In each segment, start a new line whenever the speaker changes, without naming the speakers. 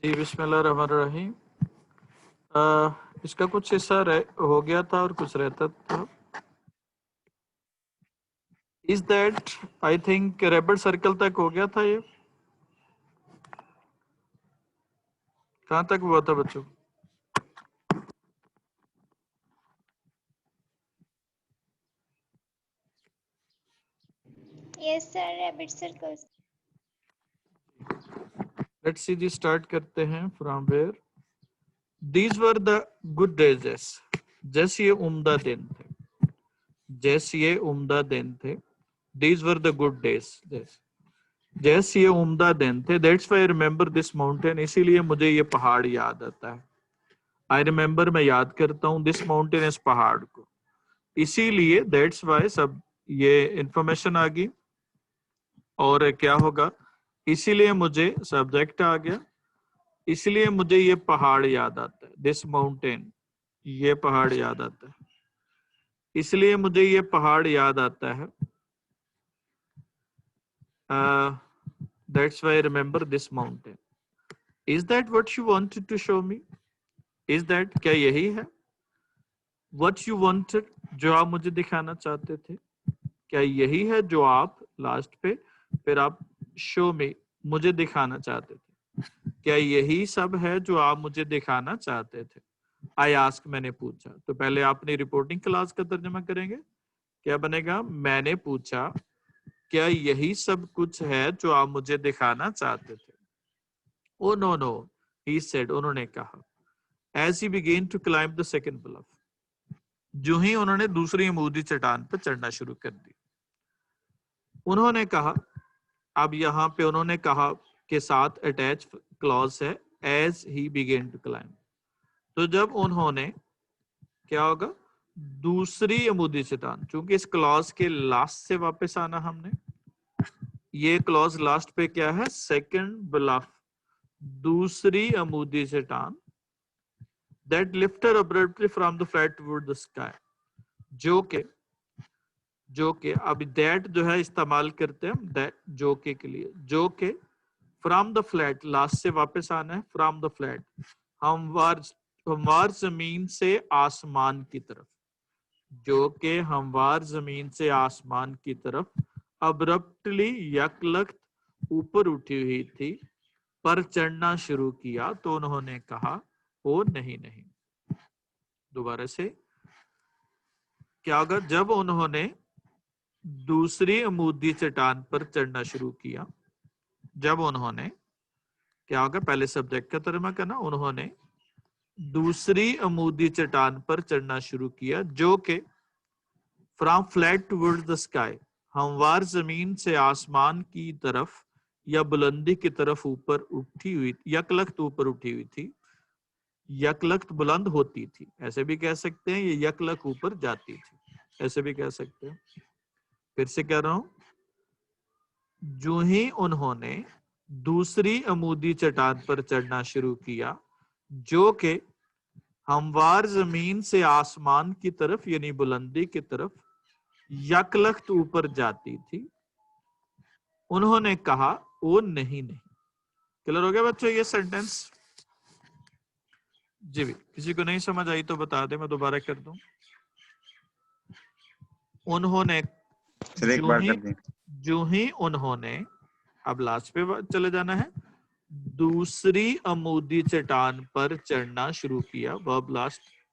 जी बिस्मिल्लाहिर्रहमानिर्रहीम। इसका कुछ हिस्सा हो गया था और कुछ रहता था। Is that I think rabbit circle तक हो गया था। ये कहाँ तक हुआ था बच्चों?
Yes, sir. Rabbit circles.
Let's see जी, स्टार्ट करते हैं from where these were the good days. जैसे ये उम्दा दिन थे, जैसे ये उम्दा दिन थे। These were the good days, जैसे ये उम्दा दिन थे। That's why I remember this mountain, इसीलिए मुझे ये पहाड़ याद आता है। आई रिमेंबर, मैं याद करता हूँ, दिस माउंटेन, इस पहाड़ को। इसीलिए दैट्स वाई सब ये इंफॉर्मेशन आ गई। और क्या होगा, इसीलिए मुझे सब्जेक्ट आ गया, इसलिए मुझे ये पहाड़ याद आता है। दिस माउंटेन, ये पहाड़ याद आता है, इसलिए मुझे ये पहाड़ याद आता है। That's why remember this mountain. Is that what you wanted to show me? Is that, क्या यही है? व्हाट यू वांटेड, जो आप मुझे दिखाना चाहते थे, क्या यही है जो आप लास्ट पे फिर आप शो में मुझे दिखाना चाहते थे? क्या यही सब है जो आप मुझे दिखाना चाहते थे? आई आस्क, मैंने पूछा। तो पहले आपने रिपोर्टिंग क्लास का तर्जुमा करेंगे। क्या बनेगा? मैंने पूछा, क्या यही सब कुछ है जो आप मुझे दिखाना चाहते थे? Oh no no, he said, उन्होंने कहा। As he began to climb the second bluff, जो ही उन्होंने दूसरी अमूदी चट्टान पर चढ़ना शुरू कर दी। उन्होंने कहा, अब यहाँ पे उन्होंने कहा के साथ अटैच क्लॉज है, as he began to climb. तो जब उन्होंने, क्या होगा, दूसरी अमूदी चट्टान, चूंकि इस क्लॉज के लास्ट से वापस आना हमने, ये क्लॉज लास्ट पे क्या है? सेकंड ब्लफ, दूसरी अमूदी चट्टान। That lifted abruptly from the flat toward the sky, जो के अब दैट जो है इस्तेमाल करते हैं हम दैट जो के लिए। जो के फ्रॉम द फ्लैट, लास्ट से वापस आना है, फ्रॉम द फ्लैट, हमवार जमीन से आसमान की तरफ। जो के हमवार जमीन से आसमान की तरफ अब्रप्टली, यकलख्त ऊपर उठी हुई थी, पर चढ़ना शुरू किया। तो उन्होंने कहा, ओ नहीं नहीं। दोबारा से, क्या होगा? जब उन्होंने दूसरी अमूदी चट्टान पर चढ़ना शुरू किया, जब उन्होंने, क्या होगा, पहले सब्जेक्ट का तर्जुमा करना, उन्होंने दूसरी अमूदी चट्टान पर चढ़ना शुरू किया, जो कि from flat towards the sky, हमवार जमीन से आसमान की तरफ या बुलंदी की तरफ ऊपर उठी हुई, यकलख्त ऊपर उठी हुई थी। यकलख्त बुलंद होती थी, ऐसे भी कह सकते हैं। ये यकलख्त ऊपर जाती थी, ऐसे भी कह सकते हैं। फिर से कह रहा हूं, जो ही उन्होंने दूसरी अमूदी चट्टान पर चढ़ना शुरू किया, जो कि हमवार जमीन से आसमान की तरफ यानी बुलंदी की तरफ यकलख्त ऊपर जाती थी, उन्होंने कहा, ओ नहीं नहीं। क्लियर हो गया बच्चों ये सेंटेंस? जी भी, किसी को नहीं समझ आई तो बता दे, मैं दोबारा कर दूं। उन्होंने, जो ही उन्होंने, अब लास्ट पे चले जाना है, दूसरी अमूदी चट्टान पर चढ़ना शुरू किया। वर्ब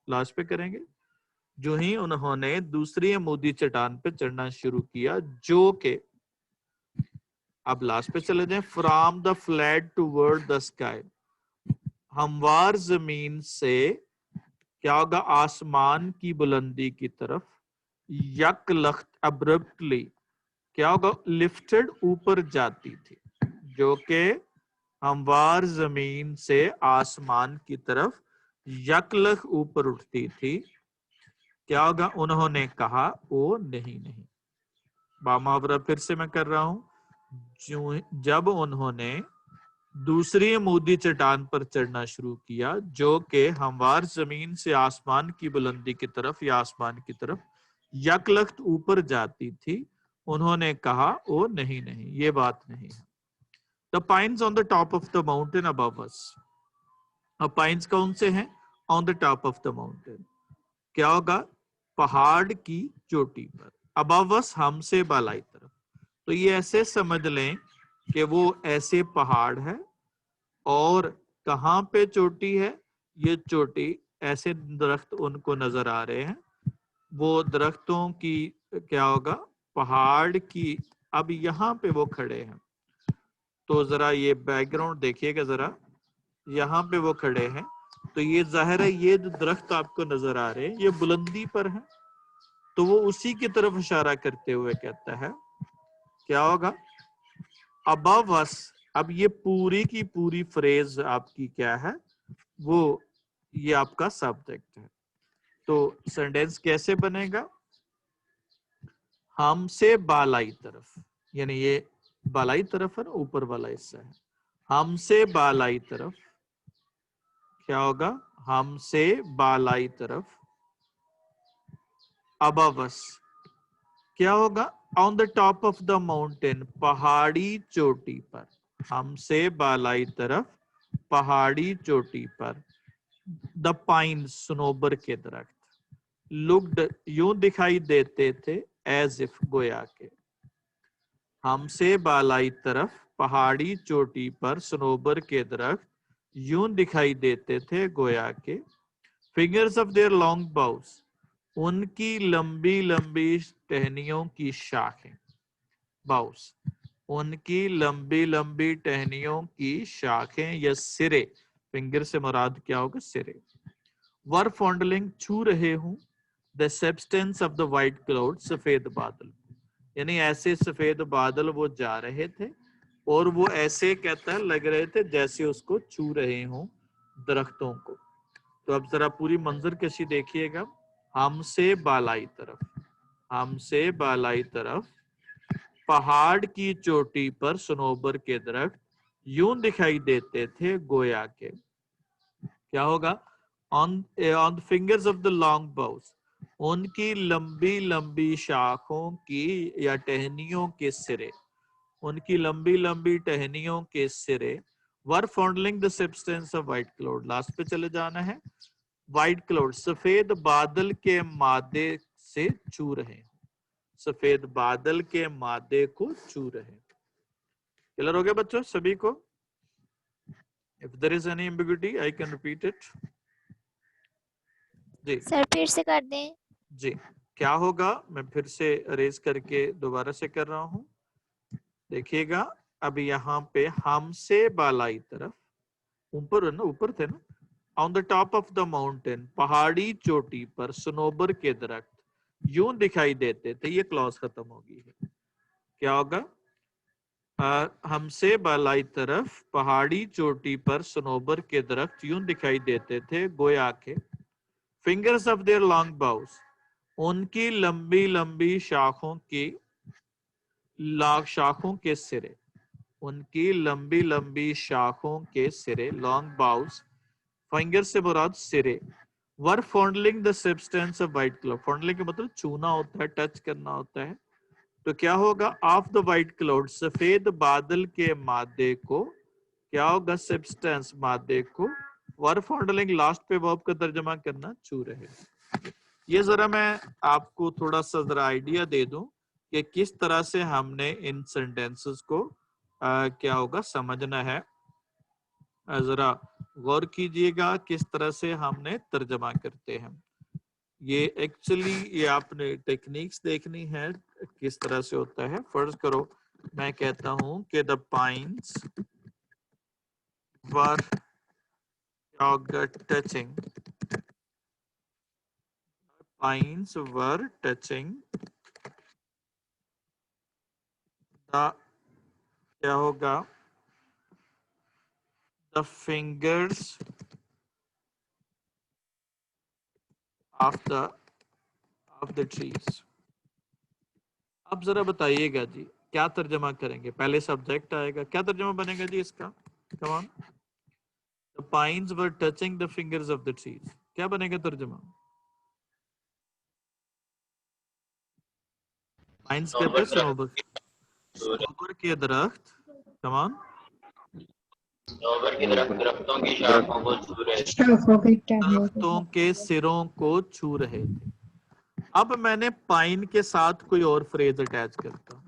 लास्ट पे करेंगे। जो ही उन्होंने दूसरी अमूदी चट्टान पर चढ़ना शुरू किया, जो के, अब लास्ट पे चले जाएं, from the flat toward the sky, हमवार जमीन से, क्या होगा, आसमान की बुलंदी की तरफ, यकलख्त अब्रप्टली, क्या होगा, लिफ्टेड ऊपर जाती थी। जो कि हमवार जमीन से आसमान की तरफ यकलख ऊपर उठती थी, क्या होगा, उन्होंने कहा, ओ नहीं नहीं। बामुहावरा फिर से मैं कर रहा हूं। जब उन्होंने दूसरी अमूदी चट्टान पर चढ़ना शुरू किया, जो कि हमवार जमीन से आसमान की बुलंदी की तरफ या आसमान की तरफ यकलख्त ऊपर जाती थी, उन्होंने कहा, ओ नहीं नहीं, ये बात नहीं है। The pines on the top of the mountain above us, अब पाइन्स कौन से हैं? On the top of the mountain. क्या होगा? पहाड़ की चोटी पर। अबव अस, हमसे बालाई तरफ। तो ये ऐसे समझ लें कि वो ऐसे पहाड़ है और कहाँ पे चोटी है? ये चोटी, ऐसे दरख्त उनको नजर आ रहे हैं, वो दरख्तों की क्या होगा? पहाड़ की। अब यहाँ पे वो खड़े हैं, तो जरा ये बैकग्राउंड देखिएगा जरा, यहाँ पे वो खड़े हैं, तो ये जाहिर है ये जो दरख्त आपको नजर आ रहे हैं ये बुलंदी पर है, तो वो उसी की तरफ इशारा करते हुए कहता है क्या होगा? अबव अस। अब ये पूरी की पूरी फ्रेज आपकी क्या है? वो ये आपका सब्जेक्ट है। तो सेंटेंस कैसे बनेगा? हमसे बालाई तरफ, यानी ये बालाई तरफ है ना, ऊपर वाला हिस्सा है। हमसे बालाई तरफ क्या होगा? हमसे बालाई तरफ। अबव अस क्या होगा? On the top of the mountain, पहाड़ी चोटी पर। हमसे बालाई तरफ, पहाड़ी चोटी पर। द पाइन, सनोबर के दरख्त। लुक्ड, यूं दिखाई देते थे, एज इफ, गोया के। हमसे बालाई तरफ, पहाड़ी चोटी पर, सनोबर के दरख्त यूं दिखाई देते थे, गोया के। Fingers of their long boughs, उनकी लंबी लंबी टहनियों की शाखें। बाउस, उनकी लंबी लंबी टहनियों की शाखें या सिरे। फिंगर से मुराद क्या होगा? सिरे। वर फॉन्डलिंग, छू रहे हूं, the substance of the white cloud, सफेद बादल। यानी ऐसे सफेद बादल वो जा रहे थे और वो ऐसे कहता है लग रहे थे जैसे उसको छू रहे हों दरख्तों को। तो अब जरा पूरी मंजर कशी देखिएगा। हमसे बालाई तरफ, हमसे बालाई तरफ, पहाड़ की चोटी पर सनोबर के दरख्त यूं दिखाई देते थे, गोया के। क्या होगा? On on the fingers of the long boughs, उनकी लंबी लंबी शाखों की या टहनियों के सिरे। उनकी लंबी लंबी टहनियों के सिरे। Were fondling the substance of white cloud, last पे चले जाना है। व्हाइट क्लाउड, सफेद बादल के मादे से छू रहे हैं, सफेद बादल के मादे को छू रहे हैं। क्लियर हो गया बच्चों सभी को? If there is any ambiguity I can repeat it. जी
सर फिर से कर दें।
जी, क्या होगा? मैं फिर से अरेज करके दोबारा से कर रहा हूं, देखिएगा। अब यहाँ पे हमसे बालाई तरफ, ऊपर है ना, ऊपर थे ना। On the top of the mountain, पहाड़ी चोटी पर, सनोबर के दरख्त यूं दिखाई देते थे। ये क्लॉज खत्म होगी है। क्या होगा? हमसे बालाई तरफ, पहाड़ी चोटी पर, सनोबर के दरख्त यूं दिखाई देते थे, गोया के। Fingers of their long boughs, उनकी लंबी लंबी शाखों की, शाखों के सिरे। उनकी लंबी लंबी शाखों के सिरे, लॉन्ग बाउस, फिंगर से मुराद सिरे। Were fondling the substance of white cloud, fondling का मतलब छूना होता है, टच करना होता है। तो क्या होगा? ऑफ द व्हाइट क्लाउड, सफेद बादल के मादे को। क्या होगा? सब्सटेंस, मादे को। वर फॉन्डलिंग, लास्ट पे वर्ब का तर्जमा करना, छू रहे। ये जरा मैं आपको थोड़ा सा जरा आइडिया दे दूं कि किस तरह से हमने इन सेंटेंसेस को क्या होगा समझना है। जरा गौर कीजिएगा किस तरह से हमने तर्जमा करते हैं। ये एक्चुअली ये आपने टेक्निक्स देखनी है किस तरह से होता है। फर्ज करो मैं कहता हूं कि the pines were touching, pines were touching the, क्या होगा? The fingers of the trees. अब जरा बताइएगा जी क्या तर्जमा करेंगे? पहले सब्जेक्ट आएगा, क्या तर्जमा बनेगा जी इसका? कम on. The pines were touching the fingers of the trees, क्या बनेगा तर्जमा? पाइन्स कहते हैं सनोबर, सनोबर के दरख्त। Come on.
सनोबर की दरख्तों की शाखों को छू रहे थे।
दरख्तों के सिरों को छू रहे थे। अब मैंने पाइन के साथ कोई और फ्रेज अटैच करता हूं।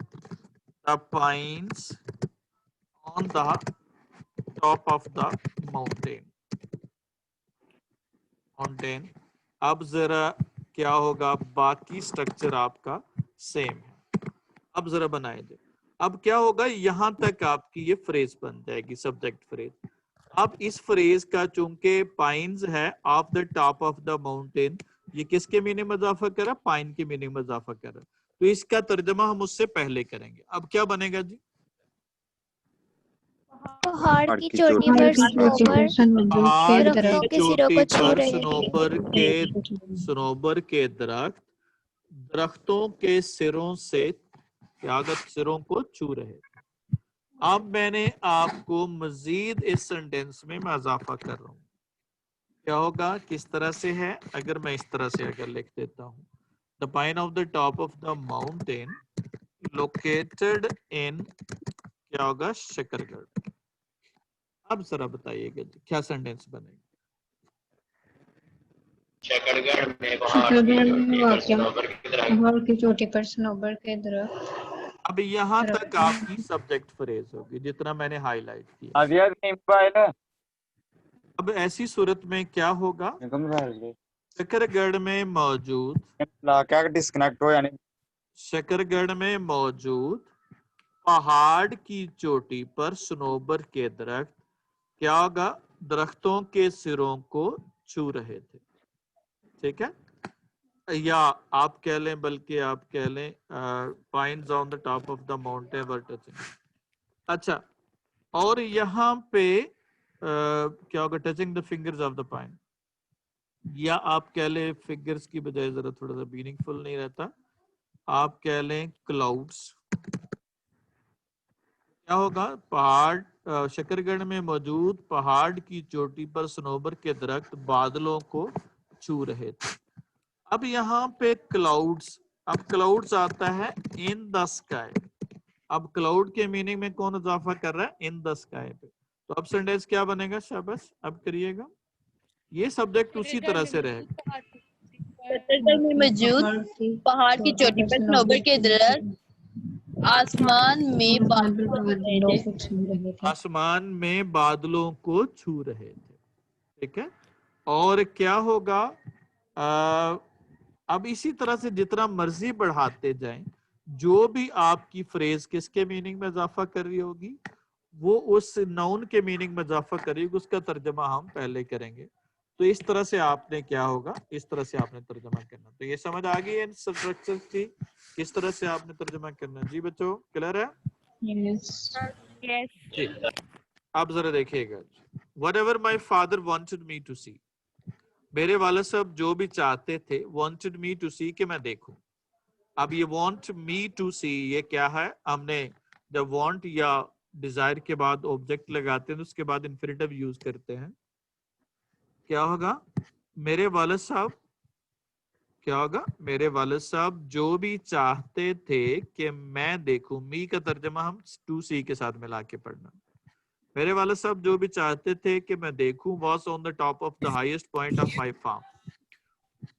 The pines on the top of the mountain. अब जरा क्या होगा, बाकी स्ट्रक्चर आपका सेम है। अब जरा बनाए दे। अब क्या होगा, यहां तक आपकी ये फ्रेज बन जाएगी, सब्जेक्ट फ्रेज। अब इस फ्रेज का चूंकि पाइन्स है of the top of the mountain, ये किसके मीनिंग में इजाफा कर रहा है? पाइन के मीनिंग में इजाफा कर रहा है। तो इसका तर्जमा हम उससे पहले करेंगे। अब क्या बनेगा जी?
पहाड़ की चोटी पर सनोबर
पहाड़
दरख्तों
की
के सिरों
चोटी
को छू
पर
रहे थे।
सनोबर के दरख्त दरख्तों के सिरों से सिरों को छू रहे थे। अब मैंने आपको मजीद इस सेंटेंस में मैं इजाफा कर रहा हूं। क्या होगा, किस तरह से है? अगर मैं इस तरह से अगर लिख देता हूं, the pine of the top of the mountain located in, क्या होगा, शकरगढ़। अब जरा बताइएगा जी क्या सेंटेंस बनेगा?
शकरगढ़ में पहाड़ की चोटी पर सनोबर के दरख्त।
अब यहाँ तक आपकी सब्जेक्ट फ्रेज होगी जितना मैंने हाईलाइट किया। अब ऐसी सूरत में क्या होगा, शकरगढ़ में मौजूद
डिस्कनेक्ट हो यानी
शकरगढ़ में मौजूद पहाड़ की चोटी पर सनोबर के दरख्त क्या होगा, दरख्तों के सिरों को छू रहे थे। ठीक है, या आप कह लें, बल्कि आप कह लें pines on the top of the mountain were touching. अच्छा, और यहाँ पे क्या होगा, touching the fingers of the pine, या आप कह लें फिंगर्स की बजाय जरा थोड़ा सा मीनिंगफुल नहीं रहता, आप कह लें क्लाउड्स। क्या होगा, पहाड़ शकरगढ़ में मौजूद पहाड़ की चोटी पर सनोबर के दरख्त बादलों को छू रहे थे। अब यहाँ पे क्लाउड्स, अब क्लाउड्स आता है इन द स्काई। अब क्लाउड के मीनिंग में कौन इजाफा कर रहा है? इन द स्काई पे। तो अब सेंटेंस क्या बनेगा? शाबाश, अब करिएगा। ये सब्जेक्ट उसी तरह से रहेगा।
शकरगढ़ में मौजूद पहाड़ की चोटी पर सनोबर के दरख्त आसमान में बादलों को छू रहे थे।
आसमान में बादलों को छू रहे थे। ठीक है, और क्या होगा, अब इसी तरह से जितना मर्जी बढ़ाते जाएं, जो भी आपकी फ्रेज किसके मीनिंग में इजाफा कर रही होगी, वो उस नाउन के मीनिंग में इजाफा कर रही होगी, उसका तर्जमा हम पहले करेंगे। तो इस तरह से आपने क्या होगा, इस तरह से आपने तर्जमा करना। तो ये समझ आ गई है स्ट्रक्चर की, किस तरह से आपने तर्जमा करना। जी बच्चों, क्लियर है? जी, अब जरा देखिएगा। Whatever my father wanted me to see, मेरे वाले साहब जो भी चाहते थे, wanted me to see, कि मैं देखूं। अब ये want me to see ये क्या है? हमने जब want या desire के बाद ऑब्जेक्ट लगाते हैं तो उसके बाद इंफिनिटिव यूज करते हैं। क्या होगा, मेरे वाले साहब, क्या होगा, मेरे वाले साहब जो भी चाहते थे कि मैं देखूं। मी का तर्जमा हम टू सी के साथ मिला के पढ़ना। मेरे वाले साहब जो भी चाहते थे कि मैं देखूं was on the top of the highest point of my farm।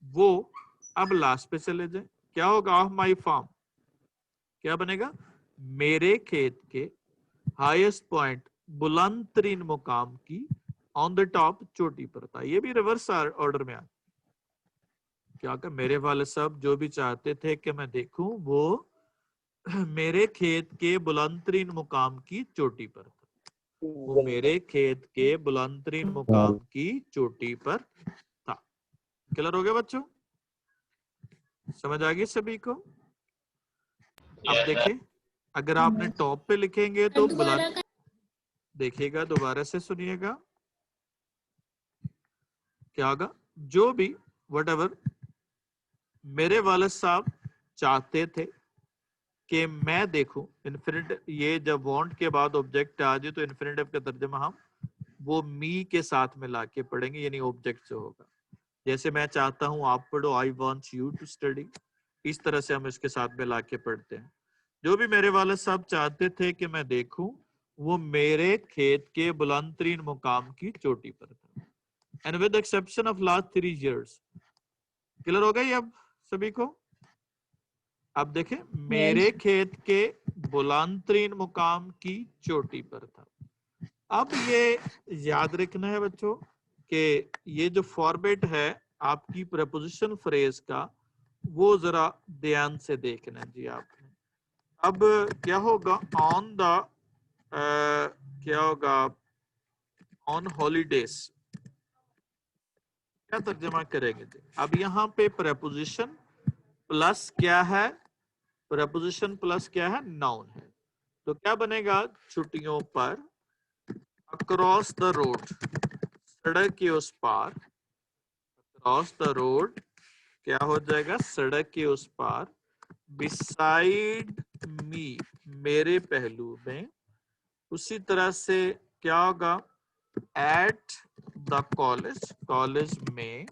वो, अब लास्ट पे चले जाए, क्या होगा, ऑफ माई फार्म, क्या बनेगा, मेरे खेत के हाईएस्ट पॉइंट, बुलंद तरीन मुकाम की, ऑन द टॉप, चोटी पर था। ये भी रिवर्स ऑर्डर में आता। क्या होगा, मेरे वाले साहब जो भी चाहते थे कि मैं देखूं वो मेरे खेत के बुलंद तरीन मुकाम की चोटी पर था। वो मेरे खेत के बुलंद तरीन मुकाम की चोटी पर था। क्लियर हो गया बच्चों? समझ आ गई सभी को? अब देखिए, अगर आपने टॉप पे लिखेंगे तो बुलंद, देखिएगा दोबारा से सुनिएगा, क्या होगा, जो भी व्हाटएवर मेरे वाले साहब चाहते थे कि मैं देखूं। इन्फिनिटिव, ये जब वांट के बाद ऑब्जेक्ट आ जाए तो इन्फिनिटिव का तर्जुमा हम वो मी के साथ मिला के पढ़ेंगे, यानी ऑब्जेक्ट से होगा। जैसे मैं चाहता हूं आप पढ़ो, I want you to study, इस तरह से हम इसके साथ मिला के पढ़ते हैं। जो भी मेरे वाले साहब चाहते थे कि मैं देखूं वो मेरे खेत के बुलंद तरीन मुकाम की चोटी पर था। And with exception of last 3 years। Clear हो गई अब सभी को? अब देखें, मेरे खेत के बुलंद तरीन मुकाम की चोटी पर था। अब ये याद रखना है बच्चों कि ये जो फॉर्मेट है आपकी प्रपोजिशन फ्रेज का, वो जरा ध्यान से देखना है जी आपने। अब क्या होगा, ऑन द क्या होगा, ऑन हॉलीडेज क्या तर्जमा करेंगे जी? अब यहाँ पे प्रपोजिशन प्लस क्या है, प्रपोजिशन प्लस क्या है, नाउन है। तो क्या बनेगा, छुट्टियों पर, अक्रॉस द रोड, सड़क के उस पार, अक्रॉस द रोड क्या हो जाएगा, सड़क के उस पार, बिसाइड मी, मेरे पहलू में, उसी तरह से क्या होगा, एट द कॉलेज, कॉलेज में,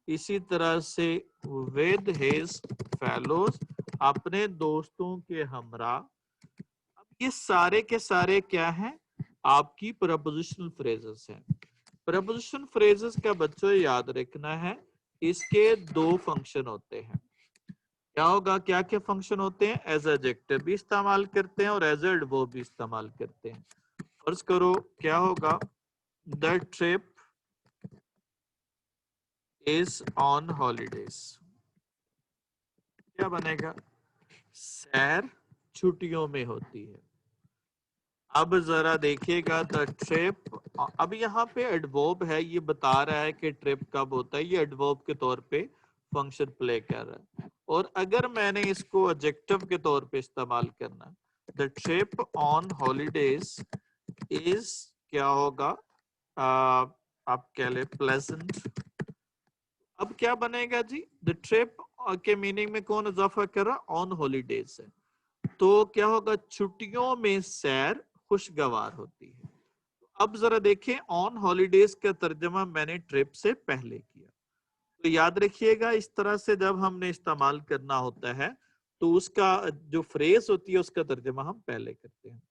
इसी तरह से विद हिज फेलोज, अपने दोस्तों के हमरा। अब ये सारे के सारे क्या हैं, आपकी प्रपोजिशनल फ्रेजेस हैं। प्रपोजिशन फ्रेजेस का बच्चों याद रखना है, इसके 2 फंक्शन होते हैं। क्या होगा, क्या क्या फंक्शन होते हैं, एज एडजेक्टिव भी इस्तेमाल करते हैं और एज एडवर्ब भी इस्तेमाल करते हैं। फर्ज करो क्या होगा, the trip is on holidays, क्या बनेगा, सैर छुट्टियों में होती है। अब जरा देखिएगा, द ट्रिप, अब यहाँ पे एडवर्ब है, ये बता रहा है कि ट्रिप कब होता है, ये एडवर्ब के तौर पे फंक्शन प्ले कर रहा है। और अगर मैंने इसको एडजेक्टिव के तौर पे इस्तेमाल करना, the trip on holidays is क्या होगा, आप कह ले प्लेजेंट। अब क्या बनेगा जी, द ट्रिप के मीनिंग में कौन इजाफा कर रहा, ऑन हॉलीडेज से, तो क्या होगा, छुट्टियों में सैर खुशगवार होती है। अब जरा देखें, ऑन हॉलीडेज का तर्जमा मैंने ट्रिप से पहले किया, तो याद रखिएगा इस तरह से जब हमने इस्तेमाल करना होता है तो उसका जो फ्रेज होती है उसका तर्जमा हम पहले करते हैं।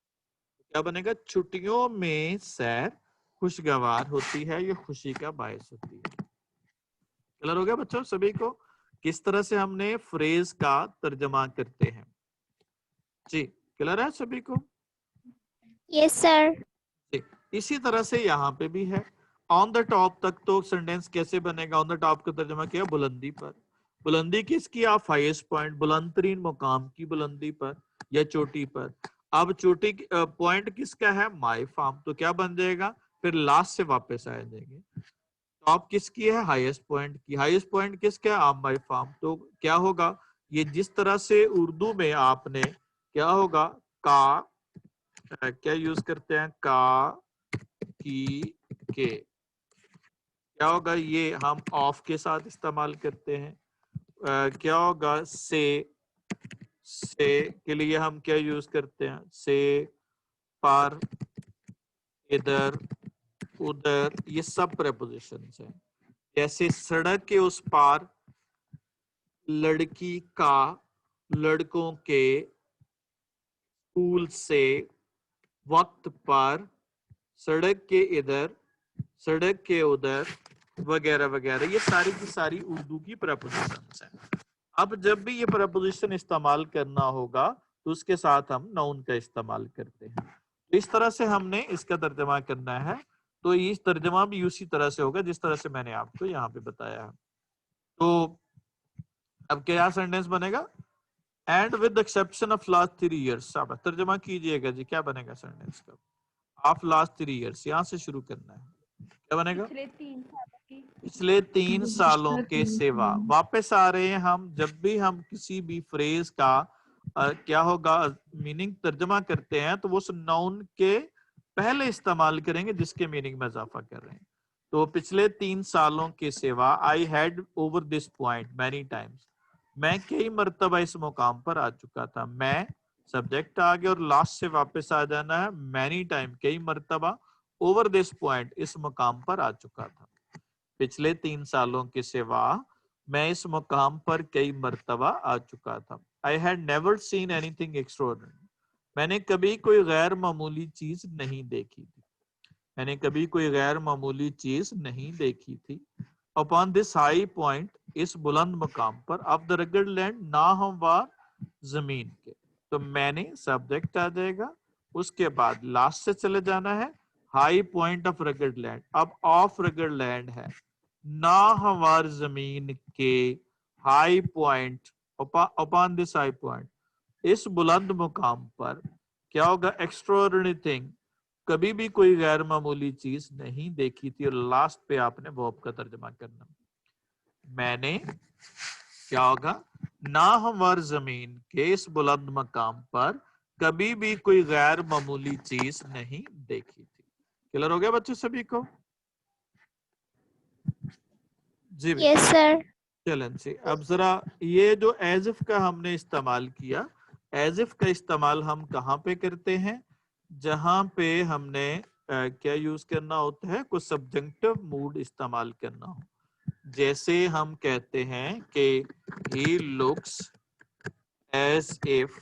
क्या बनेगा, छुट्टियों में सैर खुशगवार होती है, ये खुशी का बायस होती है। क्लियर हो गया बच्चों सभी को, किस तरह से हमने फ्रेज का तर्जमा करते हैं जी? क्लियर है सभी को?
Yes, sir.
जी, इसी तरह से यहाँ पे भी है। ऑन द टॉप तक तो सेंटेंस कैसे बनेगा, ऑन द टॉप का तर्जमा क्या है, बुलंदी पर। बुलंदी किसकी, आप हाईएस्ट पॉइंट, बुलंद तरीन मुकाम की बुलंदी पर या चोटी पर। अब चोटी पॉइंट किसका है, माय फार्म, तो क्या बन जाएगा, फिर लास्ट से वापस आ जाएंगे। टॉप किसकी है, हाईएस्ट पॉइंट की, हाईएस्ट पॉइंट किसका है, आप माय फार्म। तो क्या होगा, ये जिस तरह से उर्दू में आपने क्या होगा, का क्या यूज करते हैं, का, की, के, क्या होगा, ये हम ऑफ के साथ इस्तेमाल करते हैं। क्या होगा, से के लिए हम क्या यूज करते हैं, से, पर, इधर, उधर, ये सब प्रेपोजिशंस हैं। जैसे सड़क के उस पार, लड़की का, लड़कों के, स्कूल से, वक्त पर, सड़क के इधर, सड़क के उधर, वगैरह वगैरह, ये सारी की सारी उर्दू की प्रपोजिशंस हैं। अब जब भी ये प्रपोजिशन इस्तेमाल करना होगा तो उसके साथ हम नाउन का इस्तेमाल करते हैं। तो इस तरह से हमने इसका तर्जमा करना है, तो इस तर्जमा भी उसी तरह से होगा जिस तरह से मैंने आपको यहाँ पे बताया है। तो अब क्या सेंटेंस बनेगा, and with exception of last 3 years। अब तर्जमा कीजिएगा जी, क्या बनेगा सेंटेंस का, ऑफ लास्ट 3 years, यहाँ से शुरू करना है। क्या बनेगा, पिछले 3 सालों के सिवा। वापस आ रहे हैं हम, जब भी हम किसी भी फ्रेज का क्या होगा मीनिंग तर्जमा करते हैं तो वो उस नाउन के पहले इस्तेमाल करेंगे जिसके मीनिंग में इजाफा कर रहे हैं। तो पिछले 3 सालों के सिवा, I had over this point many times, मैं कई मर्तबा इस मुकाम पर आ चुका था। मैं सब्जेक्ट आ गया और लास्ट से वापस आ जाना है, मैनी टाइम, कई मर्तबा, ओवर दिस पॉइंट, इस मुकाम पर आ चुका था। पिछले 3 सालों के सिवा मैं इस मुकाम पर कई मर्तबा आ चुका था। I had never seen anything extraordinary, मैंने कभी कोई गैर मामूली चीज नहीं देखी थी। मैंने कभी कोई गैर मामूली चीज नहीं देखी थी। अपॉन दिस हाई पॉइंट, इस बुलंद मकाम पर, ऑफ द रगड लैंड, नाहमवार जमीन के। तो मैंने सब्जेक्ट आ जाएगा, उसके बाद लास्ट से चले जाना है, high point of rugged land. अब ऑफ रगड लैंड है, नाहमवार जमीन के high point, upon this high point, इस बुलंद मुकाम पर क्या होगा, एक्स्ट्राऑर्डिनरी थिंग, कभी भी कोई गैर मामूली चीज नहीं देखी थी। और लास्ट पे आपने वर्ब का तर्जमा करना। मैंने क्या होगा, नाहमवार जमीन के इस बुलंद मकाम पर कभी भी कोई गैर मामूली चीज नहीं देखी थी। क्लियर हो गया बच्चों सभी को? जी
Yes, sir.
चलन से अब जरा ये जो एज इफ का हमने इस्तेमाल किया, एज इफ का इस्तेमाल हम कहाँ पे करते हैं? जहां पे हमने क्या यूज करना होता है, कुछ सब्जेक्टिव मूड इस्तेमाल करना हो। जैसे हम कहते हैं कि he looks as if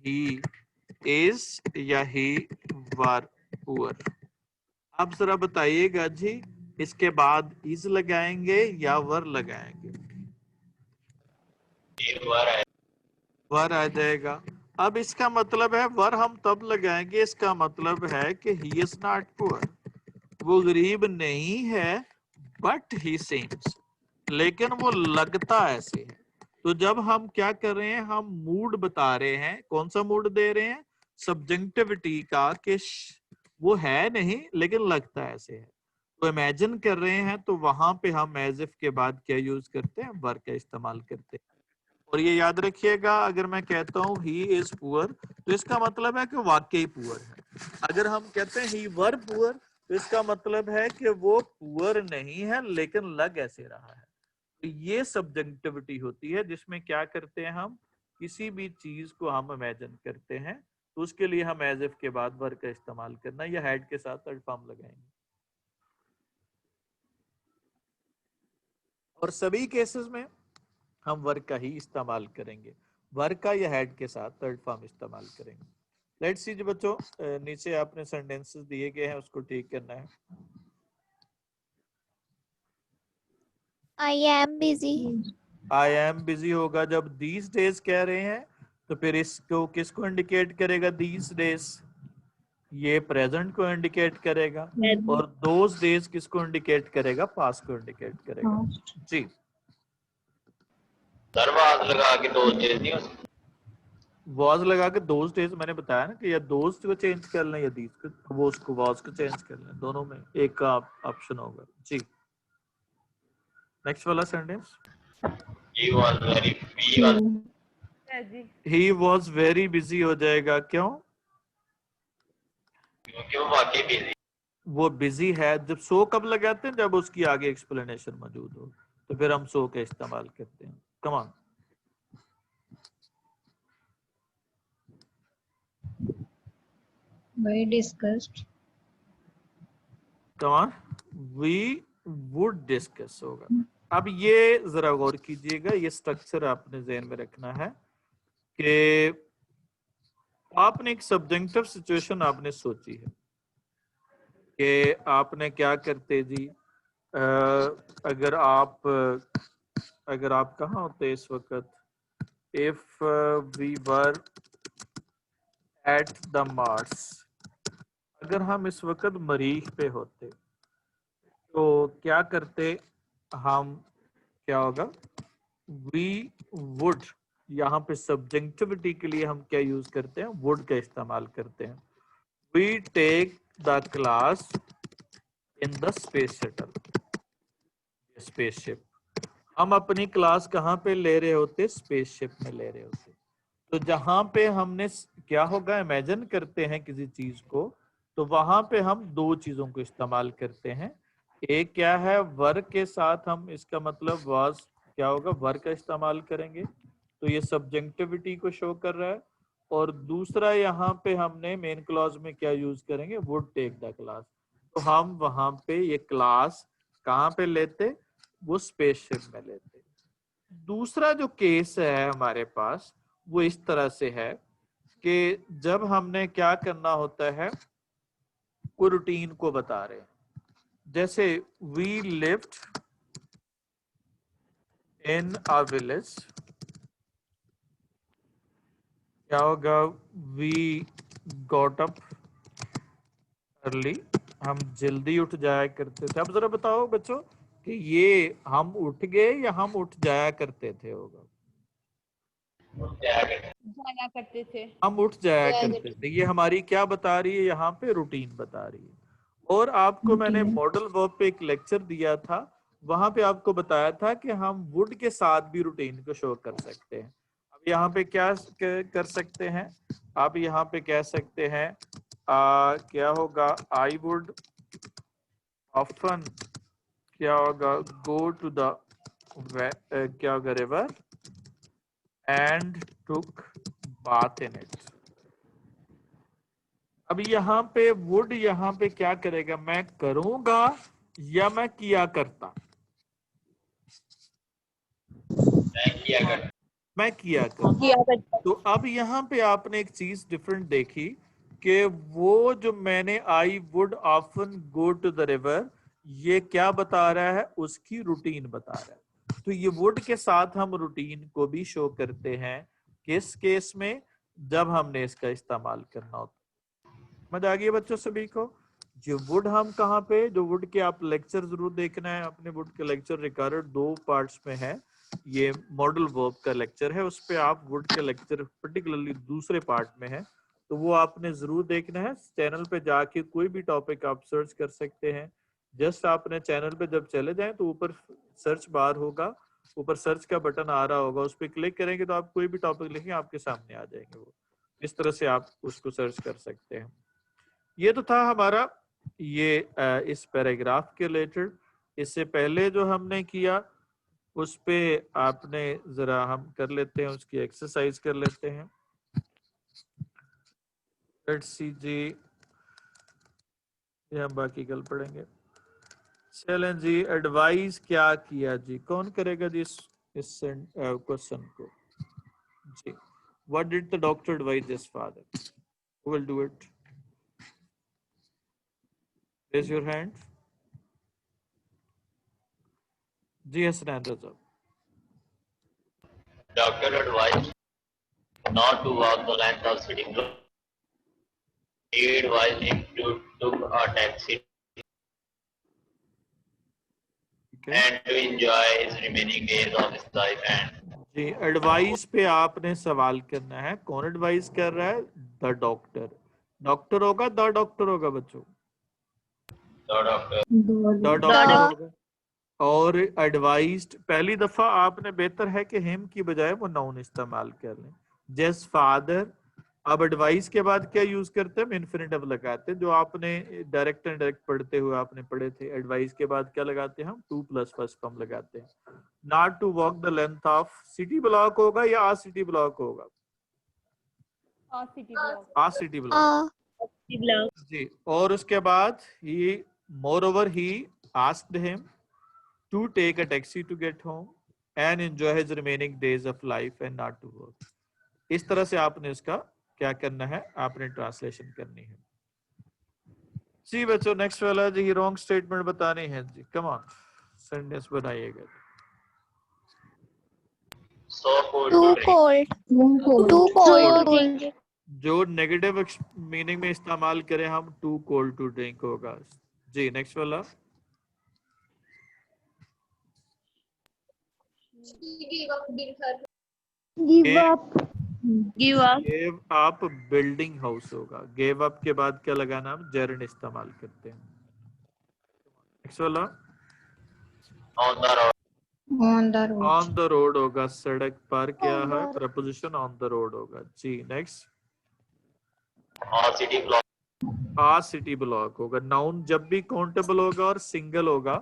he is या he were poor। अब जरा बताइएगा जी, इसके बाद is लगाएंगे या वर लगाएंगे? वर आ जाएगा। अब इसका मतलब है, वर हम तब लगाएंगे, इसका मतलब है कि he is not poor, वो गरीब नहीं है, बट he seems, लेकिन वो लगता ऐसे है। तो जब हम क्या कर रहे हैं, हम मूड बता रहे हैं। कौन सा मूड दे रहे हैं? सब्जेक्टिविटी का, कि वो है नहीं लेकिन लगता ऐसे है। तो इमेजिन कर रहे हैं, तो वहां पे हम एज इफ के बाद क्या यूज करते हैं? वर का इस्तेमाल करते हैं। और ये याद रखिएगा, अगर मैं कहता हूँ ही इज पुअर, तो इसका मतलब है कि वाकई पुअर है। अगर हम कहते हैं ही वर पुअर, तो इसका मतलब है कि वो पुअर नहीं है लेकिन लग ऐसे रहा है। तो ये सब्जेक्टिविटी होती है, जिसमें क्या करते हैं, हम किसी भी चीज को हम इमेजिन करते हैं, तो उसके लिए हम एज इफ के बाद वर का इस्तेमाल करना, या हेड के साथ थर्ड फॉर्म लगाएंगे। और सभी केसेस में हम वर्क का ही इस्तेमाल करेंगे, वर्क का या हेड के साथ थर्ड फॉर्म इस्तेमाल करेंगे। लेट्स सी जी बच्चों, नीचे आपने सेंटेंसेस दिए गए हैं, उसको ठीक करना है।
I am busy.
I am busy होगा जब दीज डेज कह रहे हैं, तो फिर इसको किसको इंडिकेट करेगा? दीज डेज, ये प्रेजेंट को इंडिकेट करेगा। और दोज डेज किसको इंडिकेट करेगा? पास्ट को इंडिकेट करेगा। जी,
दरवाज लगा के 2 डेज नहीं हो सकते।
वॉज लगा के दोज डेज, मैंने बताया ना कि या दोज को चेंज कर लें या दीज को, वो उसको वॉज को चेंज कर लें, दोनों में एक का ऑप्शन होगा। जी, नेक्स्ट वाला sentence,
he was
he was very busy हो जाएगा। क्यों?
क्योंकि वो वाकई बिजी।
वो बिजी है। जब सो कब लगाते हैं? जब उसकी आगे एक्सप्लेनेशन मौजूद हो, तो फिर हम सो का इस्तेमाल करते हैं। Come on,
We discussed.
Come on, we would discuss होगा। अब ये जरा गौर कीजिएगा, ये स्ट्रक्चर आपने ज़हन में रखना है कि आपने एक सब्जेक्टिव सिचुएशन आपने सोची है कि आपने क्या करते जी, अगर आप कहाँ होते इस वक्त, if we were at the Mars, अगर हम इस वक्त मरीख पे होते, तो क्या करते हम? क्या होगा? वी वुड, यहाँ पे सब्जेक्टिविटी के लिए हम क्या यूज करते हैं? वुड का इस्तेमाल करते हैं। We take the class in the space shuttle, spaceship. हम अपनी क्लास कहाँ पे ले रहे होते? स्पेसशिप में ले रहे होते। तो जहां पे हमने क्या होगा, इमेजिन करते हैं किसी चीज को, तो वहां पे हम दो चीजों को इस्तेमाल करते हैं। एक क्या है? वर्क के साथ हम, इसका मतलब वाज क्या होगा? वर्क का इस्तेमाल करेंगे, तो ये सब्जेक्टिविटी को शो कर रहा है। और दूसरा यहाँ पे हमने मेन क्लॉज में क्या यूज करेंगे? Would take the class. तो हम वहां पे ये क्लास कहाँ पे लेते? वो स्पेसशिप में लेते। दूसरा जो केस है हमारे पास, वो इस तरह से है कि जब हमने क्या करना होता है, कोई रूटीन को बता रहे हैं, जैसे we lived in a village, क्या होगा, वी गॉट अप अर्ली, हम जल्दी उठ जाया करते थे। अब जरा बताओ बच्चों कि ये हम उठ गए या हम उठ जाया करते थे होगा?
जाया करते थे।
हम उठ जाया करते थे। ये हमारी क्या बता रही है, यहाँ पे रूटीन बता रही है। और आपको मैंने मॉडल वर्ब पे एक लेक्चर दिया था, वहां पे आपको बताया था कि हम वुड के साथ भी रूटीन को शो कर सकते हैं। अब यहाँ पे क्या कर सकते हैं, आप यहाँ पे कह सकते हैं क्या होगा, आई वुड ऑफन, क्या होगा, गो टू द क्या होगा, river and took bath in it. अब यहाँ पे वुड यहाँ पे क्या करेगा, मैं करूंगा या मैं किया करता? मैं किया करता। तो अब यहाँ पे आपने एक चीज डिफरेंट देखी कि वो जो मैंने I would often go to the river, ये क्या बता रहा है, उसकी रूटीन बता रहा है। तो ये वुड के साथ हम रूटीन को भी शो करते हैं, किस केस में, जब हमने इसका इस्तेमाल करना होता। समझ आ गई बच्चों सभी को? जो वुड हम कहाँ पे, जो वुड के आप लेक्चर जरूर देखना है, अपने वुड के लेक्चर रिकॉर्डेड 2 पार्ट्स में है। ये मॉडल वर्ब का लेक्चर है, उस पे आप वुड के लेक्चर पर्टिकुलरली दूसरे पार्ट में है, तो वो आपने जरूर देखना है। चैनल पे जाके कोई भी टॉपिक आप सर्च कर सकते हैं। जस्ट आपने चैनल पे जब चले जाएं तो ऊपर सर्च बार होगा, ऊपर सर्च का बटन आ रहा होगा, उस पर क्लिक करेंगे तो आप कोई भी टॉपिक लिखेंगे आपके सामने आ जाएंगे। वो इस तरह से आप उसको सर्च कर सकते हैं। ये तो था हमारा ये इस पैराग्राफ के रिलेटेड। इससे पहले जो हमने किया उस पे आपने जरा हम कर लेते हैं, उसकी एक्सरसाइज कर लेते हैं। लेट्स सी जी, ये हम बाकी कल पढ़ेंगे। चलें जी, एडवाइस क्या किया जी, कौन करेगा जी इस क्वेश्चन को जी? What did the doctor advise his father? Who will do it? Raise your hand जी। Hasnain Raza.
Doctor advised not to walk the length of city block. He advised him to took a taxi and to enjoy his remaining days of his life. And
जी, advice पे आपने सवाल करना है, कौन advice कर रहा है? The doctor. डॉक्टर होगा, द डॉक्टर होगा बच्चों? द डॉक्टर होगा। और एडवाइज्ड, पहली दफा आपने बेहतर है कि हिम की बजाय वो नाउन इस्तेमाल कर लें, जैसे फादर। अब एडवाइस के बाद क्या यूज करते हैं? इन्फिनिटिव लगाते हैं, जो आपने डायरेक्ट एंड डायरेक्ट पढ़ते हुए आपने पढ़े थे। एडवाइस के बाद क्या लगाते हैं हम? 2+ फर्स्ट फॉर्म लगाते हैं। Not to walk the length of city block होगा या आ सिटी ब्लॉक होगा? आ सिटी ब्लॉक जी। और उसके बाद ही moreover he asked him to take a taxi to get home and enjoy his remaining days of life and not to work। इस तरह से आपने इसका क्या करना है, आपने ट्रांसलेशन करनी है जी। बच्चों नेक्स्ट वाला जी, रॉन्ग स्टेटमेंट बतानी है जी। कम ऑन, सेंटेंस बनाइएगा।
so cold
Too
to drink.
cold. Too cold.
जो नेगेटिव मीनिंग में इस्तेमाल करें हम, टू कोल्ड टू ड्रिंक होगा जी। नेक्स्ट वाला,
Give up.
Give up.
Gave up building house होगा। गेव अप के बाद क्या लगाना, हम जेरंड इस्तेमाल करते हैं। नेक्स्ट वाला,
On the road.
On the road होगा, सड़क पर। क्या है? प्रपोजिशन ऑन द रोड होगा जी। Next,
Or city block.
A city block होगा। नाउन जब भी काउंटेबल होगा और सिंगल होगा,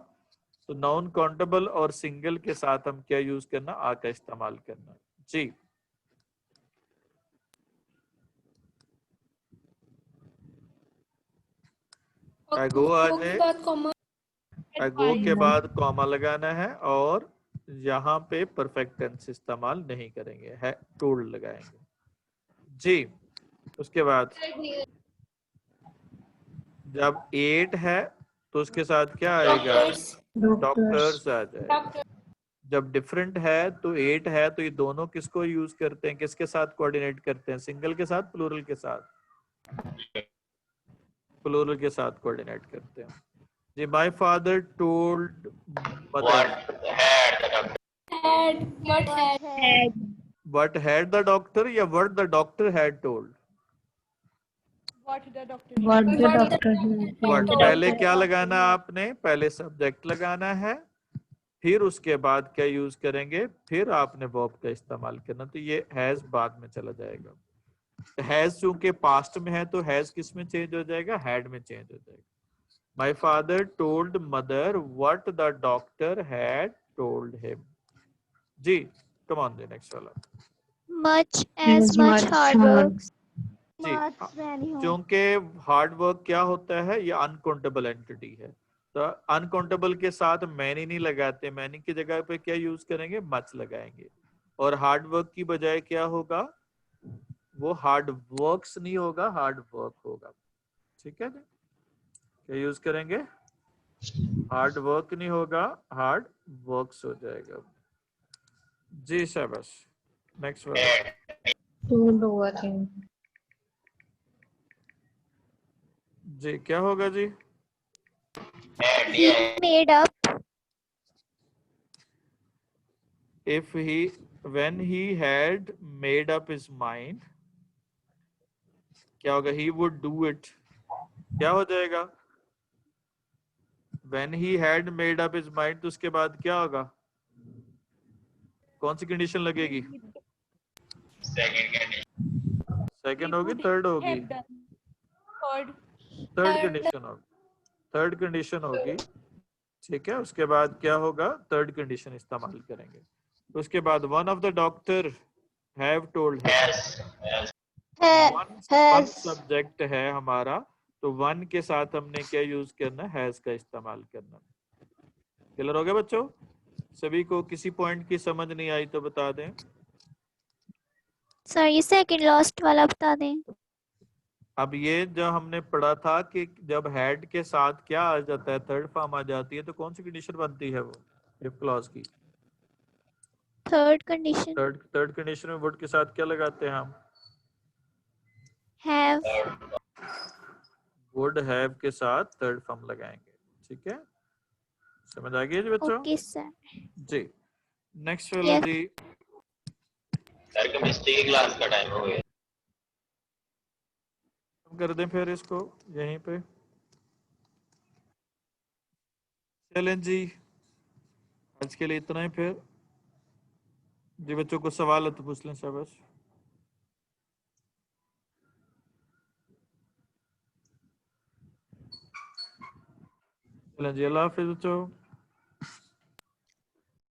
तो नाउन काउंटेबल और सिंगल के साथ हम क्या यूज करना? आ का इस्तेमाल करना जी। अगो आ जाए, अगो के बाद कॉमा लगाना है, और यहाँ पे परफेक्ट टेंस इस्तेमाल नहीं करेंगे, है टोल्ड लगाएंगे जी। उसके बाद जब 8 है तो उसके साथ क्या आएगा? डॉक्टर्स आ जाएगा। जब डिफरेंट है तो 8 है तो ये दोनों किसको यूज करते हैं, किसके साथ कोऑर्डिनेट करते हैं? सिंगल के साथ, प्लूरल के साथ? प्लूरल के साथ कोऑर्डिनेट करते हैं जी। My father told mother
what had
what had the doctor या what the doctor had told?
What the doctor
What the doctor
what पहले क्या लगाना है आपने? पहले सब्जेक्ट लगाना है, फिर उसके बाद क्या यूज करेंगे? फिर आपने वर्ब का इस्तेमाल करना। तो ये हैज बाद में चला जाएगा। हैज चूंकि पास्ट में है तो हैज किस में चेंज हो जाएगा? हैड में चेंज हो जाएगा। My father told mother what the doctor had told him. जी कम ऑन द नेक्स्ट वाला।
much as much hard work.
जी क्योंकि हार्ड वर्क क्या होता है? ये अनकाउंटेबल एंटिटी है, तो अनकाउंटेबल के साथ मैनी नहीं लगाते, मैनी की जगह पे क्या यूज करेंगे? मच लगाएंगे। और हार्ड वर्क की बजाय क्या होगा? वो हार्ड वर्क्स नहीं होगा, हार्ड वर्क होगा। ठीक है जी, क्या यूज करेंगे? हार्ड वर्क नहीं होगा, हार्ड वर्क्स हो जाएगा जी। शाबाश। नेक्स्ट वाला
To do a thing.
जी, क्या होगा जी?
He made up
If he, when he had made up his mind, क्या होगा? He would do it। क्या हो जाएगा? When he had made up his mind, तो उसके बाद क्या होगा? कौन सी कंडीशन लगेगी? सेकंड होगी, थर्ड होगी?
have done? Third.
Third condition होगी, थर्ड कंडीशन होगी। ठीक है, उसके बाद क्या होगा? थर्ड कंडीशन इस्तेमाल करेंगे। तो उसके बाद one of the doctor have told him. One subject है हमारा, तो वन के साथ हमने क्या यूज करना? हैज का इस्तेमाल करना। क्लियर हो गया बच्चों? सभी को किसी पॉइंट की समझ नहीं आई तो बता दें।
सर ये सेकंड लास्ट वाला बता दें।
अब ये जो हमने पढ़ा था कि जब हेड के साथ क्या आ जाता है? थर्ड फॉर्म आ जाती है, तो कौन सी कंडीशन बनती है वो इफ क्लॉज की?
थर्ड कंडीशन
थर्ड कंडीशन में वुड के साथ क्या लगाते हैं हम?
हैव।
वुड हैव के साथ थर्ड फॉर्म लगाएंगे। ठीक है, समझ आ गई जी बच्चों?
Okay sir.
जी नेक्स्ट वाला
Yes.
जी।
सर केमिस्ट्री की क्लास का टाइम हो गया।
कर दें फिर इसको यहीं पे। चलें जी, आज के लिए इतना ही। फिर जी बच्चों को सवाल है तो पूछ लें। शाबाश। चलें जी, अल्लाह हाफिज बच्चों।